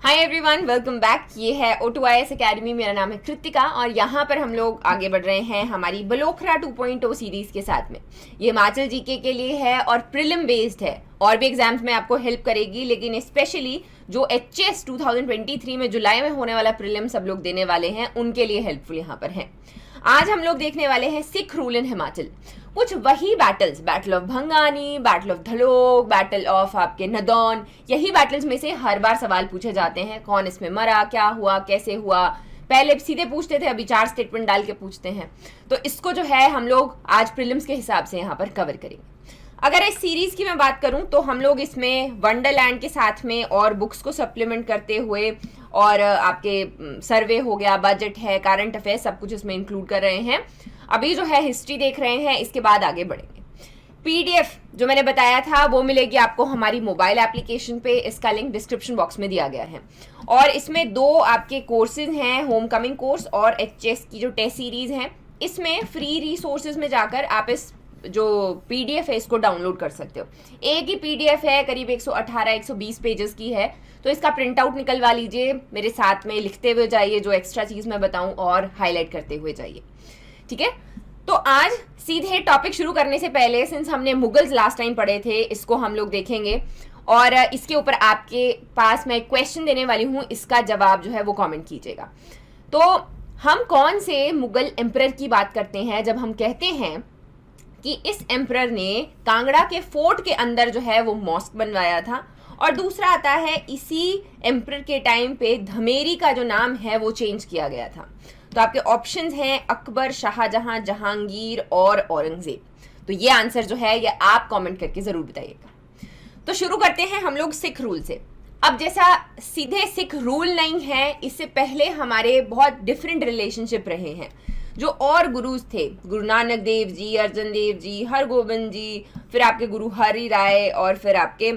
Hi everyone, welcome back. ये है O2IAS academy. मेरा नाम है कृतिका और यहाँ पर हम लोग आगे बढ़ रहे हैं हमारी बलोखरा 2.0 सीरीज के साथ में। ये हिमाचल जीके के लिए है और प्रिलिम बेस्ड है, और भी एग्जाम्स में आपको हेल्प करेगी, लेकिन स्पेशली जो HS 2023 में जुलाई में होने वाला प्रिलिम सब लोग देने वाले हैं उनके लिए हेल्पफुल यहाँ पर है। आज हम लोग देखने वाले हैं सिख रूल इन हिमाचल। कुछ वही battles, battle of Bhangani, battle of Dhalok, battle of आपके नदौन, यही बैटल्स में से हर बार सवाल पूछे जाते हैं। कौन इसमें मरा, क्या हुआ, कैसे हुआ। पहले सीधे पूछते थे, अभी 4 स्टेटमेंट डाल के पूछते हैं। तो इसको जो है हम लोग आज प्रीलिम्स के हिसाब से यहाँ पर कवर करेंगे। अगर इस सीरीज की मैं बात करूं तो हम लोग इसमें वंडरलैंड के साथ में और बुक्स को सप्लीमेंट करते हुए और आपके सर्वे हो गया, बजट है, करंट अफेयर्स, सब कुछ इसमें इंक्लूड कर रहे हैं। अभी जो है हिस्ट्री देख रहे हैं, इसके बाद आगे बढ़ेंगे। PDF जो मैंने बताया था वो मिलेगी आपको हमारी मोबाइल एप्लीकेशन पे। इसका लिंक डिस्क्रिप्शन बॉक्स में दिया गया है। और इसमें 2 आपके कोर्सेज हैं, होम कमिंग कोर्स और HS की जो टेस्ट सीरीज है। इसमें फ्री रिसोर्सेज में जाकर आप इस जो PDF है इसको डाउनलोड कर सकते हो। एक ही PDF है, करीब 118-120 पेजेस की है। तो इसका प्रिंट आउट निकलवा लीजिए, मेरे साथ में लिखते हुए जाइए जो एक्स्ट्रा चीज मैं बताऊं, और हाईलाइट करते हुए जाइए। ठीक है, तो आज सीधे टॉपिक शुरू करने से पहले, सिंस हमने मुगल्स लास्ट टाइम पढ़े थे, इसको हम लोग देखेंगे और इसके ऊपर आपके पास मैं क्वेश्चन देने वाली हूं, इसका जवाब जो है वो कमेंट कीजिएगा। तो हम कौन से मुगल एम्परर की बात करते हैं जब हम कहते हैं कि इस एम्परर ने कांगड़ा के फोर्ट के अंदर जो है वो मॉस्क बनवाया था। और दूसरा आता है इसी एम्परर के टाइम पे धमेरी का जो नाम है वो चेंज किया गया था। तो आपके ऑप्शंस हैं अकबर, शाहजहां, जहांगीर और औरंगजेब। तो ये आंसर जो है ये आप कमेंट करके जरूर बताइएगा। तो शुरू करते हैं हम लोग सिख रूल से। अब जैसा सीधे सिख रूल नहीं है, इससे पहले हमारे बहुत डिफरेंट रिलेशनशिप रहे हैं। जो और गुरुज थे, गुरु नानक देव जी, अर्जन देव जी, हरगोबिंद जी, फिर आपके गुरु हरि राय और फिर आपके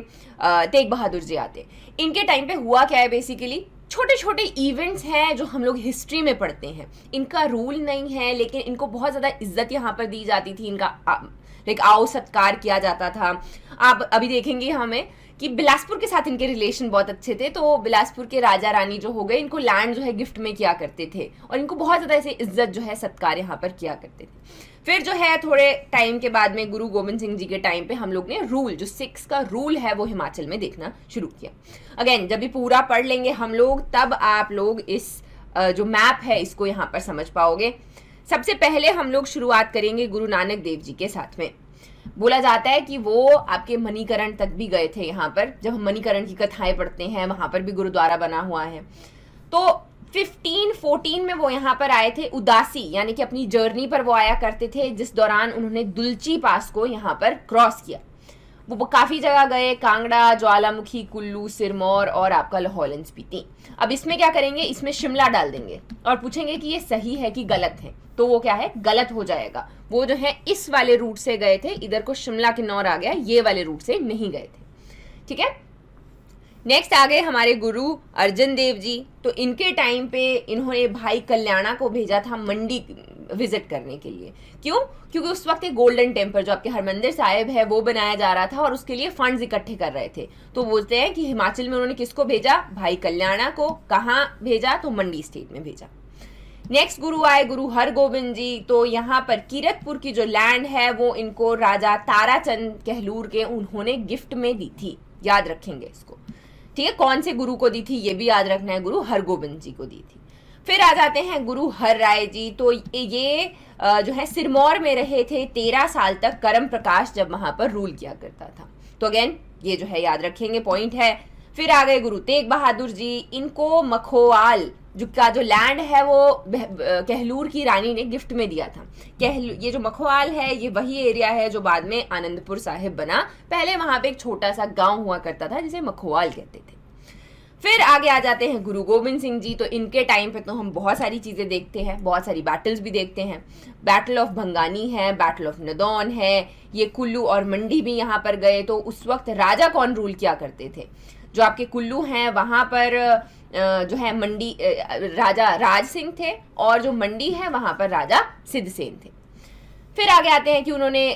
तेग बहादुर जी आते। इनके टाइम पे हुआ क्या है, बेसिकली छोटे छोटे इवेंट्स हैं जो हम लोग हिस्ट्री में पढ़ते हैं। इनका रूल नहीं है, लेकिन इनको बहुत ज़्यादा इज्जत यहाँ पर दी जाती थी, इनका लाइक आओ सत्कार किया जाता था। आप अभी देखेंगे हमें कि बिलासपुर के साथ इनके रिलेशन बहुत अच्छे थे। तो बिलासपुर के राजा रानी जो हो गए, इनको लैंड जो है गिफ्ट में किया करते थे और इनको बहुत ज़्यादा ऐसे इज्जत जो है सत्कार यहाँ पर किया करते थे। फिर जो है थोड़े टाइम के बाद में गुरु गोविंद सिंह जी के टाइम पे हम लोग ने रूल, जो सिक्स का रूल है वो हिमाचल में देखना शुरू किया। अगेन जब भी पूरा पढ़ लेंगे हम लोग, तब आप लोग इस जो मैप है इसको यहाँ पर समझ पाओगे। सबसे पहले हम लोग शुरुआत करेंगे गुरु नानक देव जी के साथ में। बोला जाता है कि वो आपके मणिकरण तक भी गए थे। यहाँ पर जब हम मणिकरण की कथाएं पढ़ते हैं, वहां पर भी गुरुद्वारा बना हुआ है। तो 1514 में वो यहाँ पर आए थे उदासी, यानी कि अपनी जर्नी पर वो आया करते थे, जिस दौरान उन्होंने दुलची पास को यहाँ पर क्रॉस किया। वो काफी जगह गए, कांगड़ा, ज्वालामुखी, कुल्लू, सिरमौर और आपका लाहौल स्पीति। अब इसमें क्या करेंगे, इसमें शिमला डाल देंगे और पूछेंगे कि ये सही है कि गलत है। तो वो क्या है, गलत हो जाएगा। वो जो है इस वाले रूट से गए थे, इधर को शिमला किन्नौर आ गया, ये वाले रूट से नहीं गए थे। ठीक है, नेक्स्ट आ गए हमारे गुरु अर्जन देव जी। तो इनके टाइम पे इन्होंने भाई कल्याणा को भेजा था मंडी विजिट करने के लिए। क्यों? क्योंकि उस वक्त एक गोल्डन टेम्पल जो आपके हरमंदिर साहिब है वो बनाया जा रहा था और उसके लिए फंड्स इकट्ठे कर रहे थे। तो बोलते हैं कि हिमाचल में उन्होंने किसको भेजा, भाई कल्याणा को। कहाँ भेजा? तो मंडी स्टेट में भेजा। नेक्स्ट गुरु आए गुरु हरगोबिंद जी। तो यहाँ पर कीरतपुर की जो लैंड है वो इनको राजा ताराचंद कहलूर के उन्होंने गिफ्ट में दी थी। याद रखेंगे इसको। ठीक है, कौन से गुरु को दी थी ये भी याद रखना है, गुरु हरगोबिंद जी को दी थी। फिर आ जाते हैं गुरु हर राय जी। तो ये जो है सिरमौर में रहे थे 13 साल तक, करम प्रकाश जब वहां पर रूल किया करता था। तो अगेन ये जो है याद रखेंगे, पॉइंट है। फिर आ गए गुरु तेग बहादुर जी। इनको मखोवाल जो लैंड है वो कहलूर की रानी ने गिफ्ट में दिया था। ये जो मखोवाल है ये वही एरिया है जो बाद में आनंदपुर साहिब बना। पहले वहां पे एक छोटा सा गांव हुआ करता था जिसे मखोवाल कहते थे। फिर आगे आ जाते हैं गुरु गोविंद सिंह जी। तो इनके टाइम पे तो हम बहुत सारी चीजें देखते हैं, बहुत सारी बैटल्स भी देखते हैं। बैटल ऑफ भंगानी है, बैटल ऑफ नदौन है, ये कुल्लू और मंडी भी यहाँ पर गए। तो उस वक्त राजा कौन रूल किया करते थे? जो आपके कुल्लू हैं वहां पर जो है मंडी राजा राज सिंह थे, और जो मंडी है वहां पर राजा सिद्धसेन थे। फिर आगे आते हैं कि उन्होंने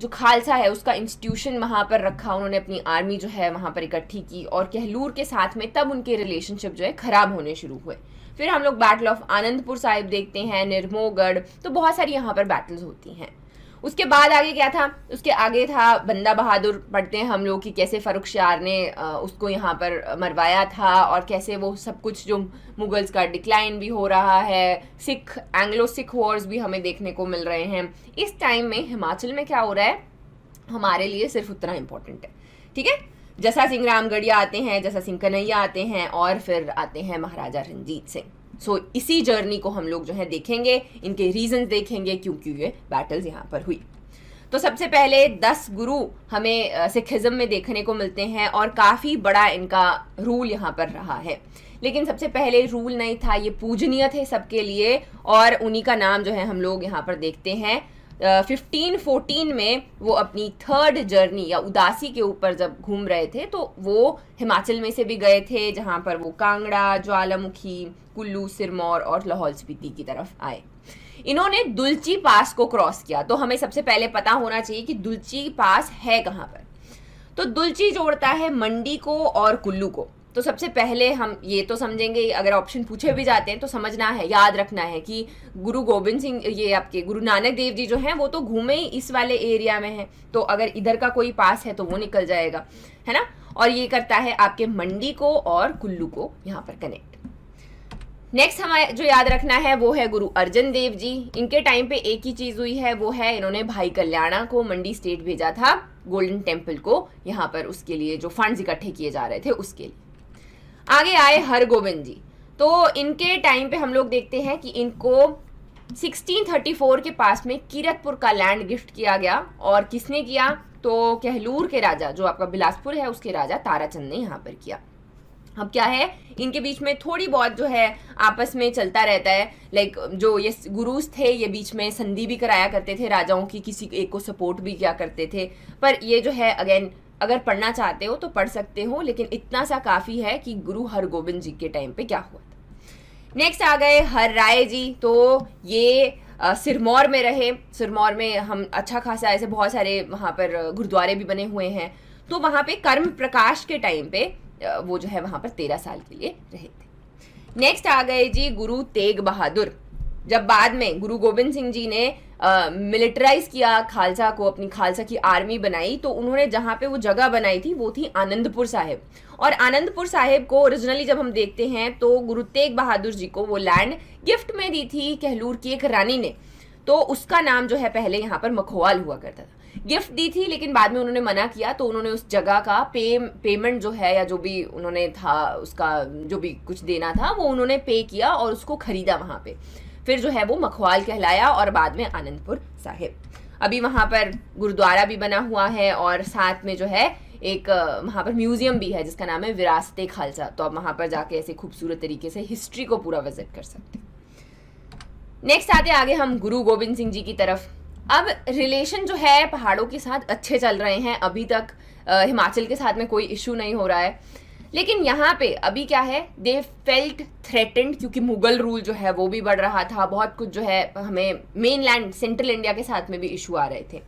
जो खालसा है उसका इंस्टीट्यूशन वहाँ पर रखा, उन्होंने अपनी आर्मी जो है वहाँ पर इकट्ठी की और कहलूर के साथ में तब उनके रिलेशनशिप जो है खराब होने शुरू हुए। फिर हम लोग बैटल ऑफ आनंदपुर साहिब देखते हैं, निर्मोगढ़, तो बहुत सारी यहाँ पर बैटल्स होती हैं। उसके बाद आगे क्या था, उसके आगे था बंदा बहादुर। पढ़ते हैं हम लोग कि कैसे फर्रुखशियार ने उसको यहाँ पर मरवाया था और कैसे वो सब कुछ जो मुगल्स का डिक्लाइन भी हो रहा है, सिख एंग्लो सिख वॉर्स भी हमें देखने को मिल रहे हैं। इस टाइम में हिमाचल में क्या हो रहा है हमारे लिए सिर्फ उतना इम्पोर्टेंट है, ठीक है। जसा सिंह रामगढ़िया आते हैं, जसा सिंह कन्हैया आते हैं और फिर आते हैं महाराजा रंजीत सिंह। सो इसी जर्नी को हम लोग जो है देखेंगे, इनके रीजंस देखेंगे क्यों क्यों ये बैटल्स यहाँ पर हुई। तो सबसे पहले 10 गुरु हमें सिखिज्म में देखने को मिलते हैं और काफ़ी बड़ा इनका रूल यहाँ पर रहा है। लेकिन सबसे पहले रूल नहीं था, ये पूजनीय थे सबके लिए और उन्हीं का नाम जो है हम लोग यहाँ पर देखते हैं। 1514 में वो अपनी 3rd जर्नी या उदासी के ऊपर जब घूम रहे थे तो वो हिमाचल में से भी गए थे, जहाँ पर वो कांगड़ा, ज्वालामुखी, कुल्लू, सिरमौर और लाहौल स्पीति की तरफ आए। इन्होंने दुलची पास को क्रॉस किया। तो हमें सबसे पहले पता होना चाहिए कि दुलची पास है कहाँ पर। तो दुलची जोड़ता है मंडी को और कुल्लू को। तो सबसे पहले हम ये तो समझेंगे, अगर ऑप्शन पूछे भी जाते हैं तो समझना है, याद रखना है कि गुरु गोबिंद सिंह, ये आपके गुरु नानक देव जी जो हैं वो तो घूमे ही इस वाले एरिया में हैं, तो अगर इधर का कोई पास है तो वो निकल जाएगा, है ना। और ये करता है आपके मंडी को और कुल्लू को यहाँ पर कनेक्ट। नेक्स्ट हमें जो याद रखना है वो है गुरु अर्जन देव जी। इनके टाइम पे एक ही चीज हुई है, वो है इन्होंने भाई कल्याणा को मंडी स्टेट भेजा था गोल्डन टेम्पल को यहाँ पर, उसके लिए जो फंड्स इकट्ठे किए जा रहे थे उसके लिए। आगे आए हरगोबिंद जी। तो इनके टाइम पे हम लोग देखते हैं कि इनको 1634 के पास में कीरतपुर का लैंड गिफ्ट किया गया। और किसने किया, तो कहलूर के राजा, जो आपका बिलासपुर है उसके राजा ताराचंद ने यहाँ पर किया। अब क्या है, इनके बीच में थोड़ी बहुत जो है आपस में चलता रहता है, लाइक जो ये गुरुज थे ये बीच में संधि भी कराया करते थे राजाओं की, किसी एक को सपोर्ट भी किया करते थे। पर ये जो है अगेन अगर पढ़ना चाहते हो तो पढ़ सकते हो, लेकिन इतना सा काफ़ी है कि गुरु हरगोबिंद जी के टाइम पे क्या हुआ था। नेक्स्ट आ गए हर राय जी। तो ये सिरमौर में रहे। सिरमौर में हम अच्छा खासा ऐसे बहुत सारे वहाँ पर गुरुद्वारे भी बने हुए हैं। तो वहाँ पे कर्म प्रकाश के टाइम पे वो जो है वहाँ पर 13 साल के लिए रहे थे। नेक्स्ट आ गए जी गुरु तेग बहादुर। जब बाद में गुरु गोबिंद सिंह जी ने मिलिटराइज किया खालसा को, अपनी खालसा की आर्मी बनाई, तो उन्होंने जहाँ पे वो जगह बनाई थी वो थी आनंदपुर साहिब। और आनंदपुर साहिब को ओरिजिनली जब हम देखते हैं तो गुरु तेग बहादुर जी को वो लैंड गिफ्ट में दी थी कहलूर की एक रानी ने। तो उसका नाम जो है पहले यहाँ पर मखवाल हुआ करता था। गिफ्ट दी थी लेकिन बाद में उन्होंने मना किया, तो उन्होंने उस जगह का पेमेंट जो है या जो भी उन्होंने था उसका जो भी कुछ देना था वो उन्होंने पे किया और उसको खरीदा वहाँ पे। फिर जो है वो मखवाल कहलाया और बाद में आनंदपुर साहिब। अभी वहाँ पर गुरुद्वारा भी बना हुआ है और साथ में जो है एक वहाँ पर म्यूजियम भी है जिसका नाम है विरासते खालसा। तो आप वहाँ पर जाके ऐसे खूबसूरत तरीके से हिस्ट्री को पूरा विजिट कर सकते हैं। नेक्स्ट आते आगे हम गुरु गोबिंद सिंह जी की तरफ। अब रिलेशन जो है पहाड़ों के साथ अच्छे चल रहे हैं अभी तक, हिमाचल के साथ में कोई इशू नहीं हो रहा है। लेकिन यहाँ पे अभी क्या है, दे फेल्ट थ्रेटेंड, क्योंकि मुगल रूल जो है वो भी बढ़ रहा था, बहुत कुछ जो है हमें मेन लैंड सेंट्रल इंडिया के साथ में भी इशू आ रहे थे।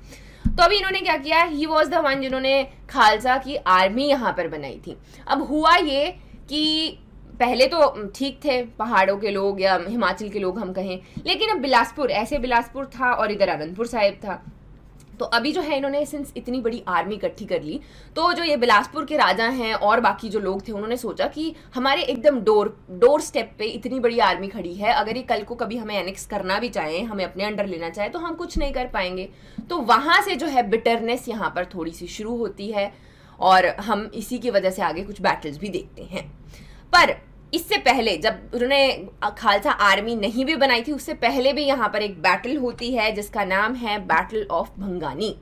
तो अभी इन्होंने क्या किया, ही वॉज द वन जिन्होंने खालसा की आर्मी यहाँ पर बनाई थी। अब हुआ ये कि पहले तो ठीक थे पहाड़ों के लोग या हिमाचल के लोग हम कहें, लेकिन अब बिलासपुर, ऐसे बिलासपुर था और इधर आनंदपुर साहिब था। तो अभी जो है इन्होंने सिंस इतनी बड़ी आर्मी इकट्ठी कर ली, तो जो ये बिलासपुर के राजा हैं और बाकी जो लोग थे उन्होंने सोचा कि हमारे एकदम डोर स्टेप पे इतनी बड़ी आर्मी खड़ी है, अगर ये कल को कभी हमें एनेक्स करना भी चाहें, हमें अपने अंडर लेना चाहे तो हम कुछ नहीं कर पाएंगे। तो वहाँ से जो है बिटरनेस यहाँ पर थोड़ी सी शुरू होती है और हम इसी की वजह से आगे कुछ बैटल्स भी देखते हैं। पर इससे पहले जब उन्होंने खालसा आर्मी नहीं भी बनाई थी, उससे पहले भी यहाँ पर एक बैटल होती है जिसका नाम है बैटल ऑफ भंगानी।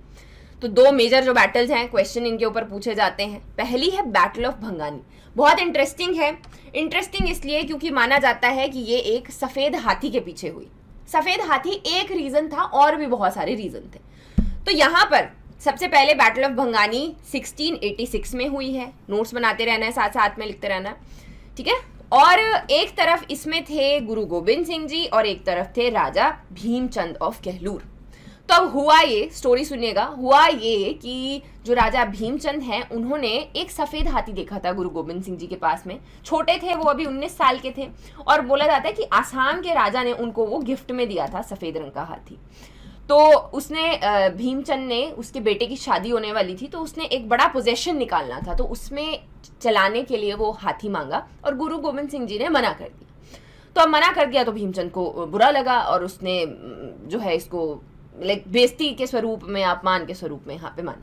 तो दो मेजर जो बैटल्स हैं, क्वेश्चन इनके ऊपर पूछे जाते हैं। पहली है बैटल ऑफ भंगानी, बहुत इंटरेस्टिंग है। इंटरेस्टिंग इसलिए क्योंकि माना जाता है कि ये एक सफ़ेद हाथी के पीछे हुई। सफ़ेद हाथी एक रीज़न था और भी बहुत सारे रीज़न थे। तो यहाँ पर सबसे पहले बैटल ऑफ भंगानी 1686 में हुई है। नोट्स बनाते रहना है, साथ साथ में लिखते रहना, ठीक है। और एक तरफ इसमें थे गुरु गोबिंद सिंह जी और एक तरफ थे राजा भीमचंद ऑफ कहलूर। तो अब हुआ ये, स्टोरी सुनिएगा, हुआ ये कि जो राजा भीमचंद हैं उन्होंने एक सफेद हाथी देखा था गुरु गोविंद सिंह जी के पास में। छोटे थे वो, अभी 19 साल के थे, और बोला जाता है कि आसाम के राजा ने उनको वो गिफ्ट में दिया था सफेद रंग का हाथी। तो उसने भीमचंद ने, उसके बेटे की शादी होने वाली थी, तो उसने एक बड़ा पोजेशन निकालना था, तो उसमें चलाने के लिए वो हाथी मांगा और गुरु गोविंद सिंह जी ने मना कर दिया। तो अब मना कर दिया तो भीमचंद को बुरा लगा और उसने जो है इसको लाइक बेइज्जती के स्वरूप में, अपमान के स्वरूप में यहाँ पे माना।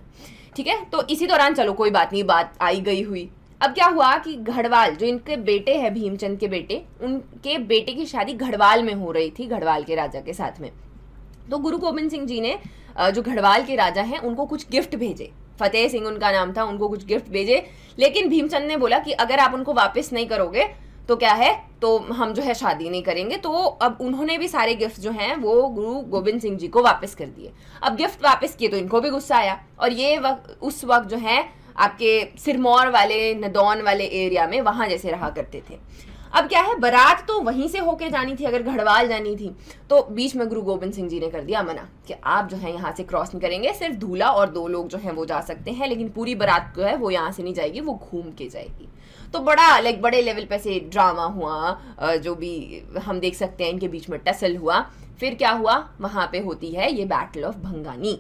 ठीक है, तो इसी दौरान चलो कोई बात नहीं, बात आई गई हुई। अब क्या हुआ कि घड़वाल, जो इनके बेटे हैं भीमचंद के बेटे, उनके बेटे की शादी घड़वाल में हो रही थी, घड़वाल के राजा के साथ में। तो गुरु गोविंद सिंह जी ने जो घड़वाल के राजा हैं उनको कुछ गिफ्ट भेजे, फतेह सिंह उनका नाम था, उनको कुछ गिफ्ट भेजे। लेकिन भीमचंद ने बोला कि अगर आप उनको वापस नहीं करोगे तो क्या है, तो हम जो है शादी नहीं करेंगे। तो अब उन्होंने भी सारे गिफ्ट जो हैं वो गुरु गोविंद सिंह जी को वापस कर दिए। अब गिफ्ट वापस किए तो इनको भी गुस्सा आया, और ये उस वक्त जो है आपके सिरमौर वाले, नदौन वाले एरिया में वहां जैसे रहा करते थे। अब क्या है, बारात तो वहीं से होके जानी थी, अगर घड़वाल जानी थी, तो बीच में गुरु गोविंद सिंह जी ने कर दिया मना कि आप जो है यहाँ से क्रॉस नहीं करेंगे, सिर्फ दूल्हा और 2 लोग जो हैं वो जा सकते हैं, लेकिन पूरी बारात जो है वो यहाँ से नहीं जाएगी, वो घूम के जाएगी। तो बड़ा लाइक बड़े लेवल पे से ड्रामा हुआ, जो भी हम देख सकते हैं, इनके बीच में टसल हुआ। फिर क्या हुआ, वहां पे होती है ये बैटल ऑफ भंगानी।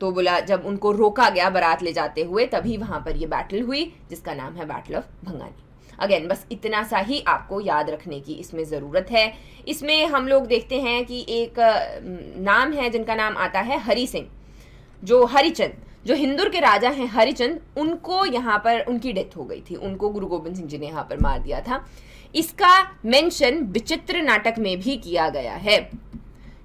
तो बोला जब उनको रोका गया बारात ले जाते हुए, तभी वहां पर ये बैटल हुई जिसका नाम है बैटल ऑफ भंगानी। अगेन बस इतना सा ही आपको याद रखने की इसमें ज़रूरत है। इसमें हम लोग देखते हैं कि एक नाम है जिनका नाम आता है हरि सिंह, जो हरिचंद, जो हिंदुर के राजा हैं हरिचंद, उनको यहाँ पर उनकी डेथ हो गई थी, उनको गुरु गोविंद सिंह जी ने यहाँ पर मार दिया था। इसका मेंशन विचित्र नाटक में भी किया गया है।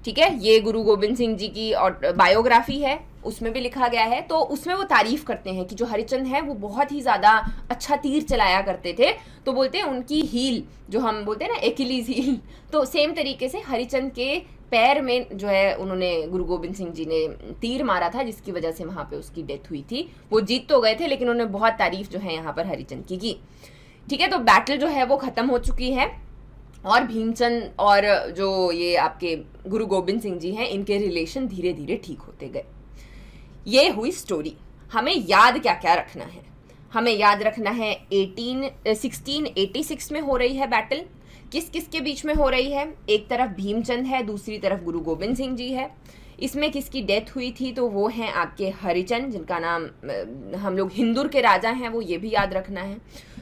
ठीक है, ये गुरु गोविंद सिंह जी की और बायोग्राफी है, उसमें भी लिखा गया है। तो उसमें वो तारीफ करते हैं कि जो हरिचंद है वो बहुत ही ज़्यादा अच्छा तीर चलाया करते थे। तो बोलते हैं उनकी हील, जो हम बोलते हैं ना एकिलीज हील, तो सेम तरीके से हरिचंद के पैर में जो है उन्होंने, गुरु गोविंद सिंह जी ने तीर मारा था, जिसकी वजह से वहाँ पे उसकी डेथ हुई थी। वो जीत तो गए थे, लेकिन उन्होंने बहुत तारीफ जो है यहाँ पर हरिचंद की। ठीक है, तो बैटल जो है वो खत्म हो चुकी है, और भीमचंद और जो ये आपके गुरु गोविंद सिंह जी हैं, इनके रिलेशन धीरे धीरे ठीक होते गए। ये हुई स्टोरी। हमें याद क्या क्या रखना है, हमें याद रखना है 1686 में हो रही है बैटल। किस किस के बीच में हो रही है, एक तरफ भीमचंद है, दूसरी तरफ गुरु गोविंद सिंह जी है। इसमें किसकी डेथ हुई थी, तो वो हैं आपके हरिचंद, जिनका नाम हम लोग हिंदुर के राजा हैं, वो ये भी याद रखना है।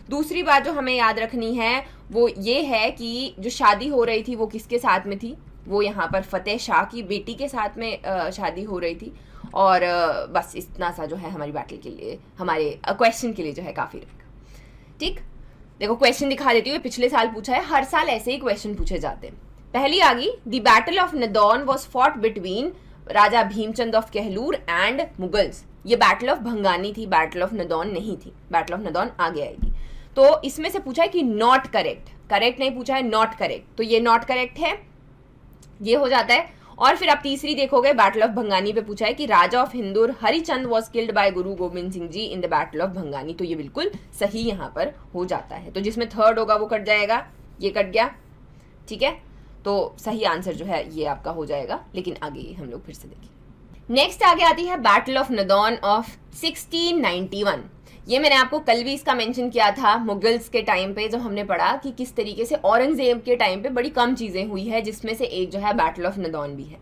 दूसरी बात जो हमें याद रखनी है वो ये है कि जो शादी हो रही थी वो किसके साथ में थी, वो यहाँ पर फतेह शाह की बेटी के साथ में शादी हो रही थी। और बस इतना सा जो है हमारी बैटल के लिए, हमारे क्वेश्चन के लिए जो है काफ़ी रहेगा। ठीक, देखो क्वेश्चन दिखा देती हूँ, पिछले साल पूछा है, हर साल ऐसे ही क्वेश्चन पूछे जाते हैं। पहली आ गई, the battle of Nadaun was fought between Raja Bhimchand of Kahlur and Mughals. ये बैटल ऑफ भंगानी थी, बैटल ऑफ नदौन नहीं थी, बैटल ऑफ नदौन आगे आएगी। तो इसमें से पूछा है कि नॉट करेक्ट, करेक्ट नहीं पूछा है, नॉट करेक्ट, तो ये नॉट करेक्ट है, ये हो जाता है। और फिर आप तीसरी देखोगे, बैटल ऑफ भंगानी पे पूछा है कि Raja of Hindur Harichand was killed by Guru Gobind Singh ji in the battle of Bhangani, तो ये बिल्कुल सही यहाँ पर हो जाता है। तो जिसमें थर्ड होगा वो कट जाएगा, ये कट गया। ठीक है, तो सही आंसर जो है ये आपका हो जाएगा, लेकिन आगे हम लोग फिर से देखेंगे। नेक्स्ट आगे आती है बैटल ऑफ नदौन ऑफ 1691। ये मैंने आपको कल भी इसका मेंशन किया था, मुगल्स के टाइम पे जब हमने पढ़ा कि किस तरीके से औरंगजेब के टाइम पे बड़ी कम चीज़ें हुई है, जिसमें से एक जो है बैटल ऑफ नदौन भी है।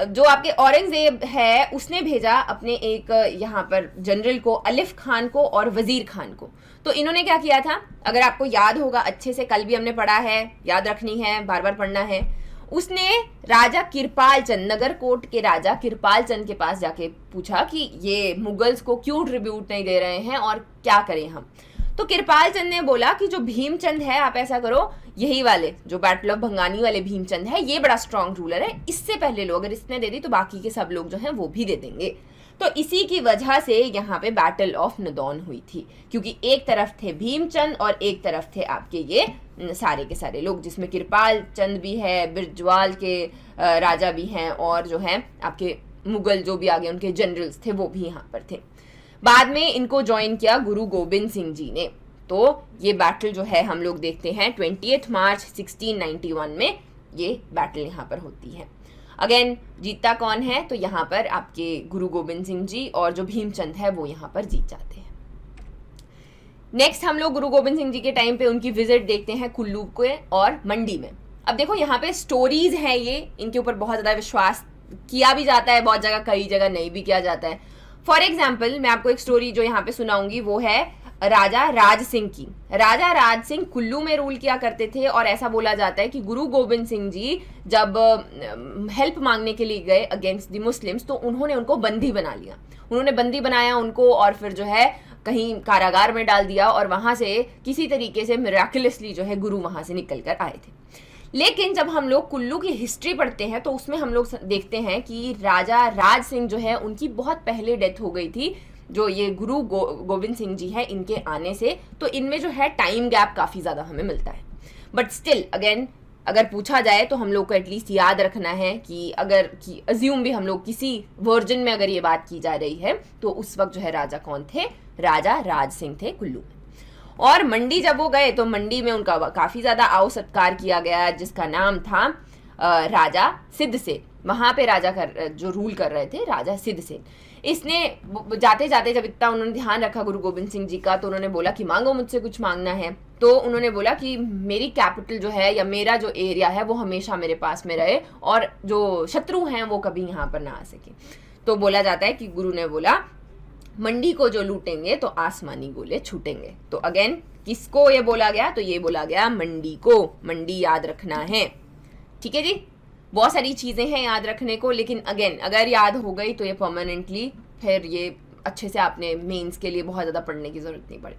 जो आपके औरंगजेब है उसने भेजा अपने एक यहाँ पर जनरल को, अलिफ खान को और वजीर खान को। तो इन्होंने क्या किया था, अगर आपको याद होगा अच्छे से, कल भी हमने पढ़ा है, याद रखनी है, बार बार पढ़ना है। उसने राजा किरपाल चंद, नगरकोट के राजा किरपाल चंद के पास जाके पूछा कि ये मुगल्स को क्यों ट्रिब्यूट नहीं दे रहे हैं और क्या करें हम। तो किरपाल चंद ने बोला कि जो भीमचंद है, आप ऐसा करो, यही वाले जो बैटल ऑफ भंगानी वाले भीमचंद है, ये बड़ा स्ट्रांग रूलर है, इससे पहले लो, अगर इसने दे दी तो बाकी के सब लोग जो हैं वो भी दे देंगे। तो इसी की वजह से यहाँ पे बैटल ऑफ नदौन हुई थी, क्योंकि एक तरफ थे भीमचंद और एक तरफ थे आपके ये सारे के सारे लोग, जिसमें किरपाल चंद भी है, बिरजवाल के राजा भी हैं, और जो है आपके मुगल जो भी आगे उनके जनरल्स थे वो भी यहाँ पर थे। बाद में इनको ज्वाइन किया गुरु गोविंद सिंह जी ने। तो ये बैटल जो है हम लोग देखते हैं 20 मार्च 1691 में ये बैटल यहाँ पर होती है। अगेन जीतता कौन है, तो यहाँ पर आपके गुरु गोविंद सिंह जी और जो भीमचंद है वो यहाँ पर जीत जाते हैं। नेक्स्ट हम लोग गुरु गोविंद सिंह जी के टाइम पे उनकी विजिट देखते हैं कुल्लू के और मंडी में। अब देखो यहाँ पे स्टोरीज हैं, ये इनके ऊपर बहुत ज़्यादा विश्वास किया भी जाता है, बहुत जगह कई जगह नहीं भी किया जाता है। फॉर एग्जाम्पल मैं आपको एक स्टोरी जो यहाँ पे सुनाऊंगी वो है राजा राज सिंह की। राजा राज सिंह कुल्लू में रूल किया करते थे और ऐसा बोला जाता है कि गुरु गोविंद सिंह जी जब हेल्प मांगने के लिए गए अगेंस्ट द मुस्लिम्स तो उन्होंने उनको बंदी बना लिया, उन्होंने बंदी बनाया उनको और फिर जो है कहीं कारागार में डाल दिया और वहां से किसी तरीके से मिराकुलसली जो है गुरु वहां से निकल कर आए थे। लेकिन जब हम लोग कुल्लू की हिस्ट्री पढ़ते हैं तो उसमें हम लोग देखते हैं कि राजा राज सिंह जो है उनकी बहुत पहले डेथ हो गई थी, जो ये गुरु गोविंद सिंह जी है इनके आने से, तो इनमें जो है टाइम गैप काफ़ी ज़्यादा हमें मिलता है। बट स्टिल अगेन अगर पूछा जाए तो हम लोग को एटलीस्ट याद रखना है कि अगर कि अज्यूम भी हम लोग किसी वर्जन में अगर ये बात की जा रही है तो उस वक्त जो है राजा कौन थे, राजा राज सिंह थे कुल्लू में। और मंडी जब वो गए तो मंडी में उनका काफ़ी ज़्यादा आओ सत्कार किया गया जिसका नाम था राजा सिद्धसेन। वहाँ पे राजा जो रूल कर रहे थे राजा सिद्धसेन, इसने जाते जाते जब इतना उन्होंने ध्यान रखा गुरु गोविंद सिंह जी का तो उन्होंने बोला कि मांगो मुझसे कुछ मांगना है। तो उन्होंने बोला कि मेरी कैपिटल जो है या मेरा जो एरिया है वो हमेशा मेरे पास में रहे और जो शत्रु हैं वो कभी यहाँ पर ना आ सके। तो बोला जाता है कि गुरु ने बोला मंडी को जो लूटेंगे तो आसमानी गोले छूटेंगे। तो अगेन किसको ये बोला गया, तो ये बोला गया मंडी को, मंडी याद रखना है। ठीक है जी, बहुत सारी चीज़ें हैं याद रखने को, लेकिन अगेन अगर याद हो गई तो ये परमानेंटली फिर ये अच्छे से आपने मेंस के लिए बहुत ज़्यादा पढ़ने की ज़रूरत नहीं पड़े।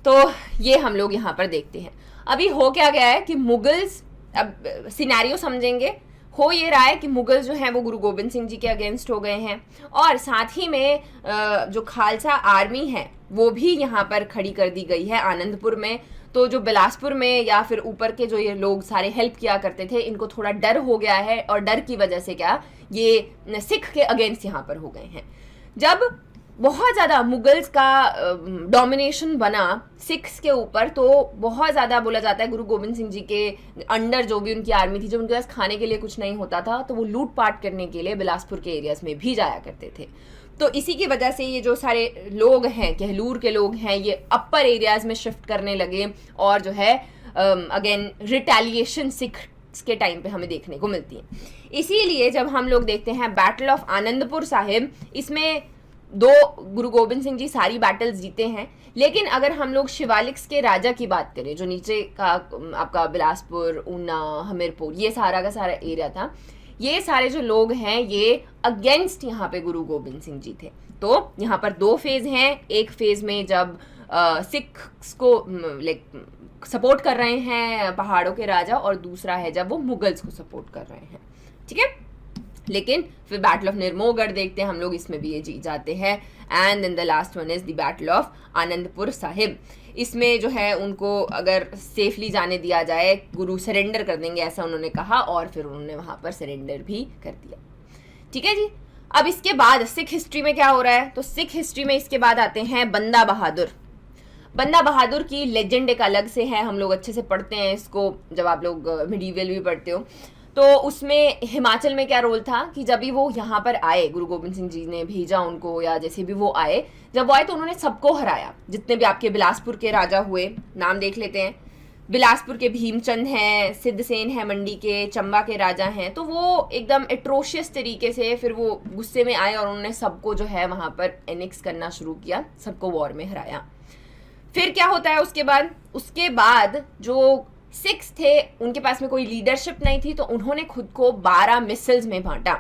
तो ये हम लोग यहाँ पर देखते हैं। अभी हो क्या गया है कि मुगल्स, अब सिनेरियो समझेंगे, हो ये रहा है कि मुगल जो हैं वो गुरु गोविंद सिंह जी के अगेंस्ट हो गए हैं और साथ ही में जो खालसा आर्मी है वो भी यहाँ पर खड़ी कर दी गई है आनंदपुर में। तो जो बिलासपुर में या फिर ऊपर के जो ये लोग सारे हेल्प किया करते थे इनको थोड़ा डर हो गया है और डर की वजह से क्या ये सिख के अगेंस्ट यहाँ पर हो गए हैं। जब बहुत ज़्यादा मुगल्स का डोमिनेशन बना सिख्स के ऊपर तो बहुत ज़्यादा बोला जाता है गुरु गोविंद सिंह जी के अंडर जो भी उनकी आर्मी थी, जब उनके पास खाने के लिए कुछ नहीं होता था तो वो लूट पाट करने के लिए बिलासपुर के एरियाज में भी जाया करते थे। तो इसी की वजह से ये जो सारे लोग हैं, कहलूर के लोग हैं, ये अपर एरियाज में शिफ्ट करने लगे और जो है अगेन रिटेलिएशन सिख के टाइम पे हमें देखने को मिलती है। इसीलिए जब हम लोग देखते हैं बैटल ऑफ आनंदपुर साहिब, इसमें 2 गुरु गोविंद सिंह जी सारी बैटल्स जीते हैं। लेकिन अगर हम लोग शिवालिक्स के राजा की बात करें, जो नीचे का आपका बिलासपुर, ऊना, हमीरपुर, ये सारा का सारा एरिया था, ये सारे जो लोग हैं ये अगेंस्ट यहाँ पे गुरु गोविंद सिंह जी थे। तो यहाँ पर 2 फेज हैं, एक फेज में जब सिख्स को लाइक सपोर्ट कर रहे हैं पहाड़ों के राजा और दूसरा है जब वो मुगल्स को सपोर्ट कर रहे हैं। ठीक है, लेकिन फिर बैटल ऑफ निर्मोगढ़ देखते हैं हम लोग, इसमें भी ये जीत जाते हैं। And then the last one is the battle of Anandpur Sahib. इसमें जो है उनको अगर सेफली जाने दिया जाए गुरु सरेंडर कर देंगे ऐसा उन्होंने कहा और फिर उन्होंने वहाँ पर सरेंडर भी कर दिया। ठीक है जी, अब इसके बाद सिख हिस्ट्री में क्या हो रहा है, तो सिख हिस्ट्री में इसके बाद आते हैं बंदा बहादुर। बंदा बहादुर की लेजेंड एक अलग से है, हम लोग अच्छे से पढ़ते हैं इसको जब आप लोग मिडीवल भी पढ़ते हो। तो उसमें हिमाचल में क्या रोल था कि जब भी वो यहाँ पर आए, गुरु गोविंद सिंह जी ने भेजा उनको या जैसे भी वो आए, जब वो आए तो उन्होंने सबको हराया। जितने भी आपके बिलासपुर के राजा हुए, नाम देख लेते हैं। बिलासपुर के भीमचंद हैं, सिद्धसेन है, मंडी के, चंबा के राजा हैं। तो वो एकदम एट्रोशियस तरीके से फिर वो गुस्से में आए और उन्होंने सबको जो है वहाँ पर एनेक्स करना शुरू किया, सबको वॉर में हराया। फिर क्या होता है उसके बाद जो सिक्स थे उनके पास में कोई लीडरशिप नहीं थी तो उन्होंने खुद को 12 मिसल्स में बांटा,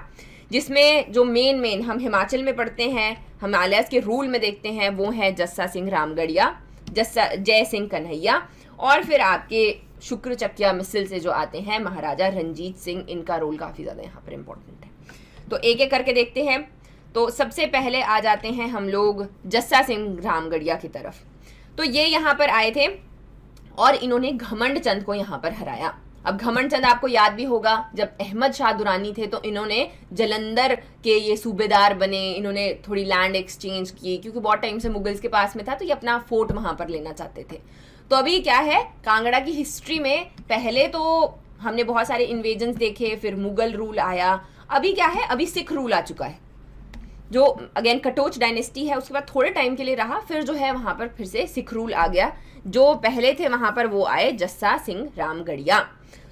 जिसमें जो मेन हम हिमाचल में पढ़ते हैं, हिमालयस के रूल में देखते हैं, वो है जस्सा सिंह रामगढ़िया, जय सिंह कन्हैया, और फिर आपके शुक्र चकिया मिसल से जो आते हैं महाराजा रंजीत सिंह। इनका रोल काफ़ी ज़्यादा यहाँ पर इम्पोर्टेंट है। तो एक एक करके देखते हैं। तो सबसे पहले आ जाते हैं हम लोग जस्सा सिंह रामगढ़िया की तरफ। तो ये यहाँ पर आए थे और इन्होंने घमंड चंद को यहाँ पर हराया। अब घमंड चंद आपको याद भी होगा, जब अहमद शाह दुरानी थे तो इन्होंने जलंधर के ये सूबेदार बने, इन्होंने थोड़ी लैंड एक्सचेंज की क्योंकि बहुत टाइम से मुगल्स के पास में था तो ये अपना फोर्ट वहाँ पर लेना चाहते थे। तो अभी क्या है, कांगड़ा की हिस्ट्री में पहले तो हमने बहुत सारे इन्वेजन्स देखे, फिर मुगल रूल आया, अभी क्या है, अभी सिख रूल आ चुका है, जो अगेन कटोच डायनेस्टी है, उसके बाद थोड़े टाइम के लिए रहा, फिर जो है वहां पर फिर से सिख रूल आ गया। जो पहले थे वहां पर वो आए जस्सा सिंह रामगढ़िया,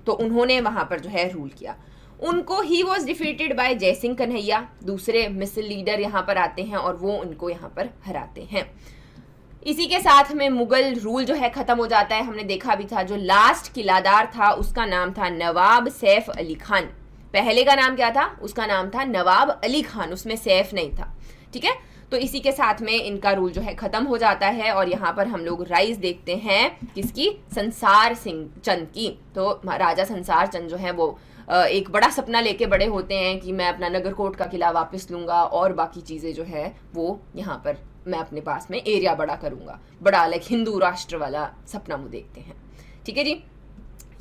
तो उन्होंने वहां पर जो है रूल किया। उनको ही वॉज डिफीटेड बाय जय सिंह कन्हैया, दूसरे मिसल लीडर यहाँ पर आते हैं और वो उनको यहाँ पर हराते हैं। इसी के साथ में मुगल रूल जो है खत्म हो जाता है। हमने देखा भी था जो लास्ट किलादार था उसका नाम था नवाब सैफ अली खान। पहले का नाम क्या था, उसका नाम था नवाब अली खान, उसमें सैफ नहीं था। ठीक है, तो इसी के साथ में इनका रूल जो है खत्म हो जाता है और यहाँ पर हम लोग राइज देखते हैं किसकी, संसार सिंह चंद की। तो राजा संसार चंद जो है वो एक बड़ा सपना लेके बड़े होते हैं कि मैं अपना नगरकोट का किला वापस लूंगा और बाकी चीजें जो है वो यहाँ पर मैं अपने पास में एरिया बड़ा करूंगा, बड़ा लाइक हिंदू राष्ट्र वाला सपना वो देखते हैं। ठीक है जी,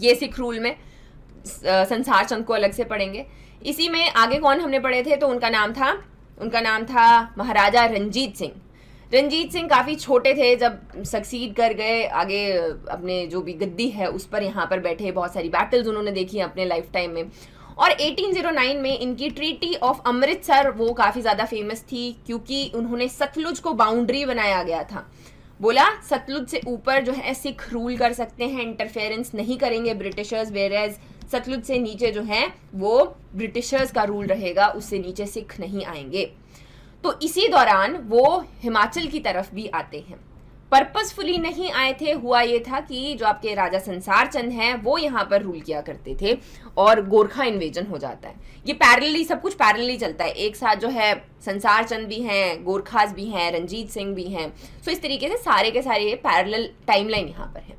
ये सिख रूल में संसार चंद को अलग से पढ़ेंगे। इसी में आगे कौन हमने पढ़े थे, तो उनका नाम था महाराजा रंजीत सिंह। रंजीत सिंह काफ़ी छोटे थे जब सक्सीड कर गए, आगे अपने जो भी गद्दी है उस पर यहाँ पर बैठे, बहुत सारी बैटल्स उन्होंने देखी अपने लाइफ टाइम में। और 1809 में इनकी ट्रीटी ऑफ अमृतसर वो काफ़ी ज़्यादा फेमस थी क्योंकि उन्होंने सतलुज को बाउंड्री बनाया गया था। बोला सतलुज से ऊपर जो है सिख रूल कर सकते हैं, इंटरफेरेंस नहीं करेंगे ब्रिटिशर्स, वेयरएज सतलुज से नीचे जो है वो ब्रिटिशर्स का रूल रहेगा, उससे नीचे सिख नहीं आएंगे। तो इसी दौरान वो हिमाचल की तरफ भी आते हैं, पर्पसफुली नहीं आए थे। हुआ ये था कि जो आपके राजा संसार चंद हैं वो यहाँ पर रूल किया करते थे और गोरखा इन्वेजन हो जाता है। ये पैरेलली, सब कुछ पैरेलली चलता है, एक साथ जो है संसार चंद भी हैं, गोरखास भी हैं, रंजीत सिंह भी हैं। सो इस तरीके से सारे के सारे पैरेलल टाइमलाइन यहाँ पर है।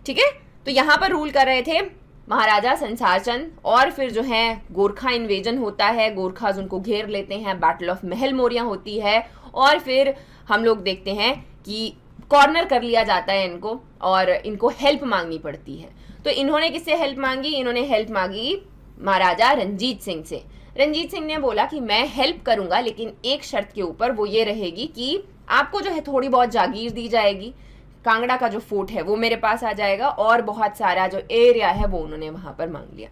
ठीक है, तो यहाँ पर रूल कर रहे थे महाराजा संसार चंद और फिर जो है गोरखा इन्वेजन होता है, गोरखाज उनको घेर लेते हैं, बैटल ऑफ महल मोरिया होती है और फिर हम लोग देखते हैं कि कॉर्नर कर लिया जाता है इनको और इनको हेल्प मांगनी पड़ती है। तो इन्होंने किससे हेल्प मांगी, इन्होंने हेल्प मांगी महाराजा रंजीत सिंह से। रंजीत सिंह ने बोला कि मैं हेल्प करूंगा लेकिन एक शर्त के ऊपर, वो ये रहेगी कि आपको जो है थोड़ी बहुत जागीर दी जाएगी, कांगड़ा का जो फोर्ट है वो मेरे पास आ जाएगा और बहुत सारा जो एरिया है वो उन्होंने वहां पर मांग लिया।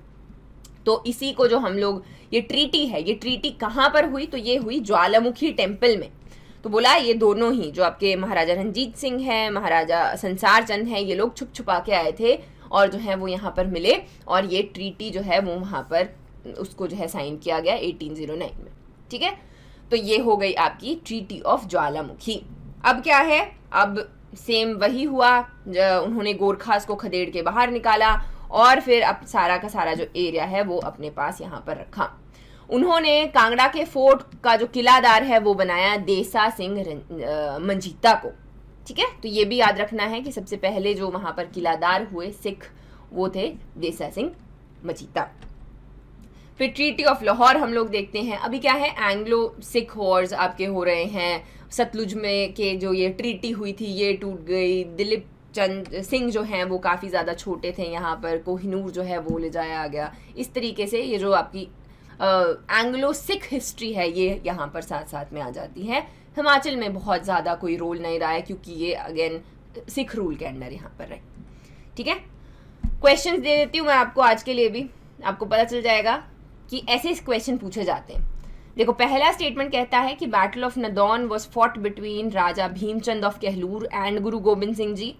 तो इसी को जो हम लोग, ये ट्रीटी है, ये ट्रीटी कहाँ पर हुई, तो ये हुई ज्वालामुखी टेम्पल में। तो बोला ये दोनों ही जो आपके महाराजा रंजीत सिंह हैं, महाराजा संसार चंद हैं, ये लोग छुप छुपा के आए थे और जो है वो यहाँ पर मिले और ये ट्रीटी जो है वो वहाँ पर उसको जो है साइन किया गया 1809 में। ठीक है, तो ये हो गई आपकी ट्रीटी ऑफ ज्वालामुखी। अब क्या है, अब सेम वही हुआ, उन्होंने गोरखास को खदेड़ के बाहर निकाला और फिर अब सारा का सारा जो एरिया है वो अपने पास यहाँ पर रखा। उन्होंने कांगड़ा के फोर्ट का जो किलादार है वो बनाया देसा सिंह मंजीता को। ठीक है, तो ये भी याद रखना है कि सबसे पहले जो वहां पर किलादार हुए सिख वो थे देसा सिंह मंजीता। फिर ट्रीटी ऑफ लाहौर हम लोग देखते हैं। अभी क्या है, एंग्लो सिख वॉर्स आपके हो रहे हैं, सतलुज में के जो ये ट्रीटी हुई थी ये टूट गई, दिलीप चंद सिंह जो हैं वो काफ़ी ज़्यादा छोटे थे, यहाँ पर कोहिनूर जो है वो ले जाया गया। इस तरीके से ये जो आपकी एंग्लो सिख हिस्ट्री है ये यहाँ पर साथ साथ में आ जाती है। हिमाचल में बहुत ज़्यादा कोई रोल नहीं रहा है क्योंकि ये अगेन सिख रूल के अंडर यहाँ पर रहे। ठीक है, क्वेश्चंस दे देती हूँ मैं आपको आज के लिए भी, आपको पता चल जाएगा कि ऐसे क्वेश्चन पूछे जाते हैं। देखो, पहला स्टेटमेंट कहता है कि battle of Nadaun was fought between Raja Bhimchand of Kahlur and Guru Gobind Singh ji,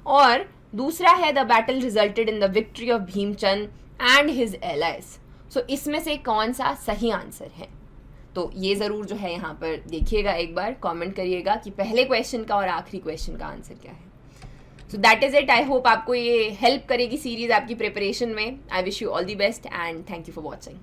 और दूसरा है the battle resulted in the victory of Bhimchand and his allies. So इसमें से कौन सा सही आंसर है, तो ये ज़रूर जो है यहाँ पर देखिएगा, एक बार कमेंट करिएगा कि पहले क्वेश्चन का और आखिरी क्वेश्चन का आंसर क्या है। So that is it. I hope आपको ये हेल्प करेगी सीरीज़ आपकी प्रिपरेशन में। I wish you all the best and thank you for watching.